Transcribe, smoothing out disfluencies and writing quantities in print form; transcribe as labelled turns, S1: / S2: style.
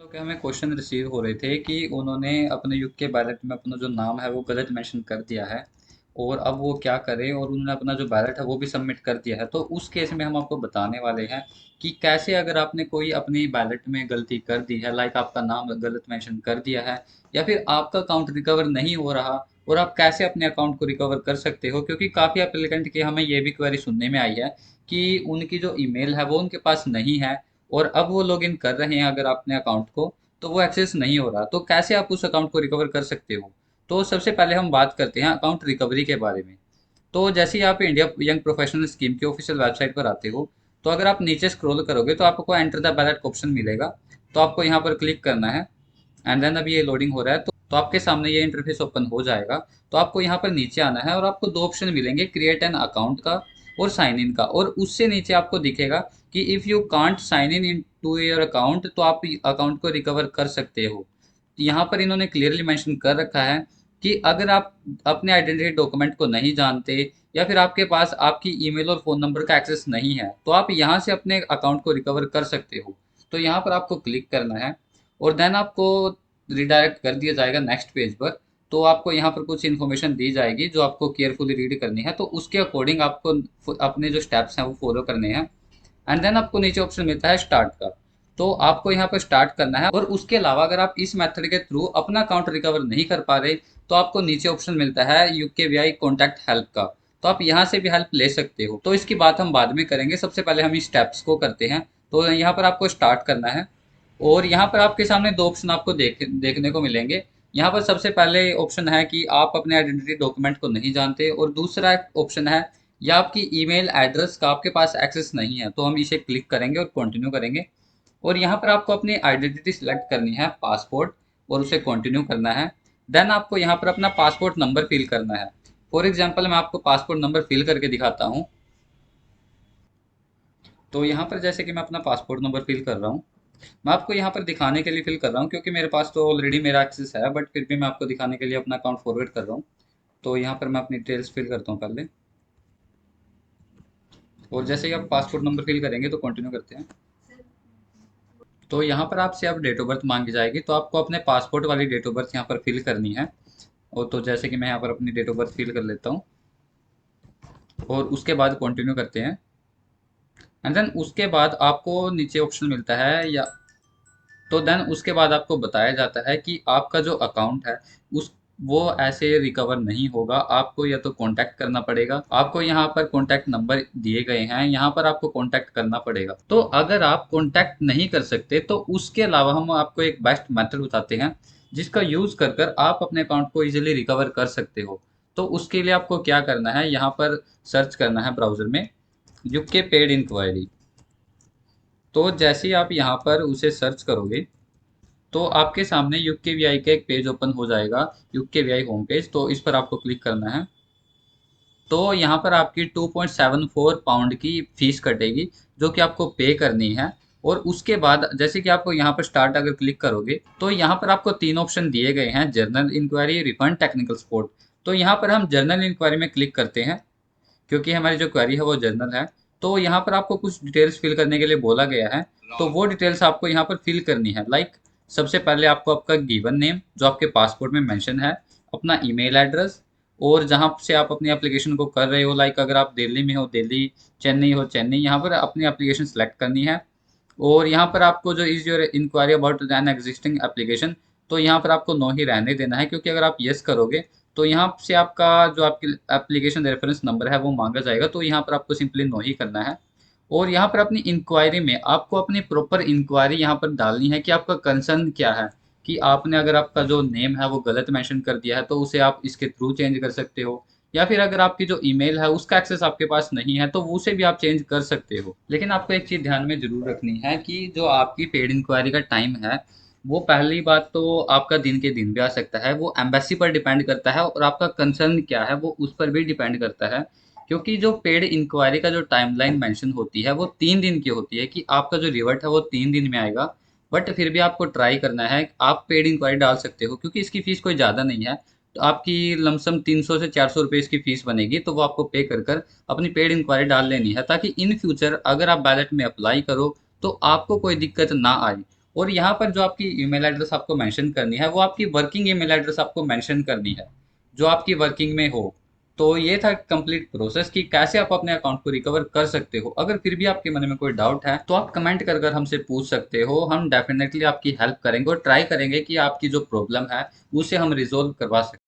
S1: कि हमें question receive हो रहे थे कि उन्होंने अपने युग के बैलेट में अपना जो नाम है वो गलत मेंशन कर दिया है और अब वो क्या करें, और उन्होंने अपना जो बैलेट है वो भी सबमिट कर दिया है। तो उस केस में हम आपको बताने वाले हैं कि कैसे अगर आपने कोई अपनी बैलेट में गलती कर दी है, लाइक आपका नाम गलत मेंशन कर दिया है या फिर आपका अकाउंट रिकवर नहीं हो रहा, और आप कैसे अपने अकाउंट को रिकवर कर सकते हो। क्योंकि काफ़ी एप्लीकेंट की हमें ये भी क्वेरी सुनने में आई है कि उनकी जो ईमेल है वो उनके पास नहीं है और अब वो लॉगिन कर रहे हैं अगर अपने अकाउंट को, तो वो एक्सेस नहीं हो रहा। तो कैसे आप उस अकाउंट को रिकवर कर सकते हो। तो सबसे पहले हम बात करते हैं अकाउंट रिकवरी के बारे में। तो जैसे ही आप इंडिया यंग प्रोफेशनल स्कीम की ऑफिशियल वेबसाइट पर आते हो, तो अगर आप नीचे स्क्रॉल करोगे तो आपको एंटर द बैलेट ऑप्शन मिलेगा। तो आपको यहाँ पर क्लिक करना है एंड देन अभी ये लोडिंग हो रहा है, तो आपके सामने ये इंटरफेस ओपन हो जाएगा। तो आपको यहाँ पर नीचे आना है और आपको दो ऑप्शन मिलेंगे, क्रिएट एन अकाउंट का और साइन इन का। और उससे नीचे आपको दिखेगा कि if you can't sign in to your account, तो आप अकाउंट को रिकवर कर सकते हो। यहाँ पर इन्होंने क्लियरली मेंशन कर रखा है कि अगर आप अपने आइडेंटिटी डॉक्यूमेंट को नहीं जानते या फिर आपके पास आपकी ईमेल और फ़ोन नंबर का एक्सेस नहीं है, तो आप यहाँ से अपने अकाउंट को रिकवर कर सकते हो। तो यहाँ पर आपको क्लिक करना है और देन आपको रिडायरेक्ट कर दिया जाएगा नेक्स्ट पेज पर। तो आपको यहाँ पर कुछ इन्फॉर्मेशन दी जाएगी जो आपको केयरफुली रीड करनी है, तो उसके अकॉर्डिंग आपको अपने जो स्टेप्स हैं वो फॉलो करने हैं। एंड देन आपको नीचे ऑप्शन मिलता है स्टार्ट का। तो आपको यहाँ पर स्टार्ट करना है, और उसके अलावा अगर आप इस मेथड के थ्रू अपना अकाउंट रिकवर नहीं कर पा रहे, तो आपको नीचे ऑप्शन मिलता है यूकेवीआई कॉन्टैक्ट हेल्प का। तो आप यहाँ से भी हेल्प ले सकते हो। तो इसकी बात हम बाद में करेंगे, सबसे पहले हम इस स्टेप्स को करते हैं। तो यहाँ पर आपको स्टार्ट करना है और यहाँ पर आपके सामने दो ऑप्शन आपको देखने को मिलेंगे। यहाँ पर सबसे पहले ऑप्शन है कि आप अपने आइडेंटिटी डॉक्यूमेंट को नहीं जानते, और दूसरा ऑप्शन है या आपकी ईमेल एड्रेस का आपके पास एक्सेस नहीं है। तो हम इसे क्लिक करेंगे और कंटिन्यू करेंगे। और यहाँ पर आपको अपनी आइडेंटिटी सिलेक्ट करनी है, पासपोर्ट, और उसे कंटिन्यू करना है। देन आपको यहाँ पर अपना पासपोर्ट नंबर फिल करना है। फॉर एग्जाम्पल मैं आपको पासपोर्ट नंबर फिल करके दिखाता हूँ। तो यहाँ पर जैसे कि मैं अपना पासपोर्ट नंबर फिल कर रहा हूँ, मैं आपको यहाँ पर दिखाने के लिए फिल कर रहा हूँ क्योंकि मेरे पास तो ऑलरेडी मेरा एक्सेस है, बट फिर भी मैं आपको दिखाने के लिए अपना अकाउंट फॉरवर्ड कर रहा हूँ। तो यहाँ पर मैं अपनी डिटेल्स फिल करता हूँ पहले, और जैसे ही आप पासपोर्ट नंबर फिल करेंगे तो कंटिन्यू करते हैं। तो यहाँ पर आपसे अब डेट ऑफ बर्थ मांगी जाएगी, तो आपको अपने पासपोर्ट वाली डेट ऑफ बर्थ यहाँ पर फिल करनी है। और तो जैसे कि मैं यहाँ पर अपनी डेट ऑफ बर्थ फिल कर लेता हूँ और उसके बाद कंटिन्यू करते हैं। एंड देन उसके बाद आपको नीचे ऑप्शन मिलता है या, तो देन उसके बाद आपको बताया जाता है कि आपका जो अकाउंट है उस वो ऐसे रिकवर नहीं होगा। आपको या तो कांटेक्ट करना पड़ेगा, आपको यहाँ पर कांटेक्ट नंबर दिए गए हैं, यहाँ पर आपको कांटेक्ट करना पड़ेगा। तो अगर आप कांटेक्ट नहीं कर सकते तो उसके अलावा हम आपको एक बेस्ट मेथड बताते हैं जिसका यूज कर कर आप अपने अकाउंट को इजीली रिकवर कर सकते हो। तो उसके लिए आपको क्या करना है, यहाँ पर सर्च करना है ब्राउजर में यूके पेड इंक्वायरी। तो जैसे ही आप यहाँ पर उसे सर्च करोगे तो आपके सामने यूके के वी आई का एक पेज ओपन हो जाएगा, यूके के वी आई होम पेज। तो इस पर आपको क्लिक करना है। तो यहाँ पर आपकी 2.74 पाउंड की फीस कटेगी जो कि आपको पे करनी है। और उसके बाद जैसे कि आपको यहाँ पर स्टार्ट अगर क्लिक करोगे तो यहाँ पर आपको तीन ऑप्शन दिए गए हैं, general inquiry, refund, technical support. तो यहाँ पर हम जर्नल इंक्वायरी में क्लिक करते हैं क्योंकि हमारी जो क्वेरी है वो जर्नल है। तो यहाँ पर आपको कुछ डिटेल्स फिल करने के लिए बोला गया है, तो वो डिटेल्स आपको यहाँ पर फिल करनी है। लाइक सबसे पहले आपको आपका गिवन नेम जो आपके पासपोर्ट में मेंशन है, अपना ईमेल एड्रेस, और जहाँ से आप अपनी एप्लीकेशन को कर रहे हो, लाइक अगर आप दिल्ली में हो दिल्ली, चेन्नई हो चेन्नई, यहाँ पर अपनी एप्लीकेशन सेलेक्ट करनी है। और यहाँ पर आपको जो is your inquiry about an existing application, तो यहाँ पर आपको नो ही रहने देना है क्योंकि अगर आप यस करोगे तो यहाँ से आपका जो आपकी एप्लीकेशन रेफरेंस नंबर है वो मांगा जाएगा। तो यहाँ पर आपको सिंपली नो ही करना है। और यहाँ पर अपनी इंक्वायरी में आपको अपनी प्रॉपर इंक्वायरी यहाँ पर डालनी है कि आपका कंसर्न क्या है। कि आपने अगर आपका जो नेम है वो गलत मेंशन कर दिया है तो उसे आप इसके थ्रू चेंज कर सकते हो, या फिर अगर आपकी जो ईमेल है उसका एक्सेस आपके पास नहीं है तो उसे भी आप चेंज कर सकते हो। लेकिन आपको एक चीज़ ध्यान में जरूर रखनी है कि जो आपकी पेड इंक्वायरी का टाइम है, वो पहली बात तो आपका दिन के दिन भी आ सकता है, वो एम्बेसी पर डिपेंड करता है, और आपका कंसर्न क्या है वो उस पर भी डिपेंड करता है। क्योंकि जो पेड इंक्वायरी का जो टाइमलाइन मेंशन होती है वो 3 दिन की होती है कि आपका जो रिवर्ट है वो 3 दिन में आएगा। बट फिर भी आपको ट्राई करना है, आप पेड इंक्वायरी डाल सकते हो क्योंकि इसकी फीस कोई ज़्यादा नहीं है। तो आपकी लमसम 300 से 400 रुपये इसकी फीस बनेगी, तो वो आपको पे कर कर अपनी पेड इंक्वायरी डाल लेनी है ताकि इन फ्यूचर अगर आप बैलेट में अप्लाई करो तो आपको कोई दिक्कत ना आए। और यहाँ पर जो आपकी ईमेल एड्रेस आपको मेंशन करनी है वो आपकी वर्किंग ईमेल एड्रेस आपको मेंशन करनी है, जो आपकी वर्किंग में हो। तो ये था कंप्लीट प्रोसेस कि कैसे आप अपने अकाउंट को रिकवर कर सकते हो। अगर फिर भी आपके मन में कोई डाउट है तो आप कमेंट कर कर हमसे पूछ सकते हो, हम डेफिनेटली आपकी हेल्प करेंगे और ट्राई करेंगे कि आपकी जो प्रॉब्लम है उसे हम रिजोल्व करवा सकें।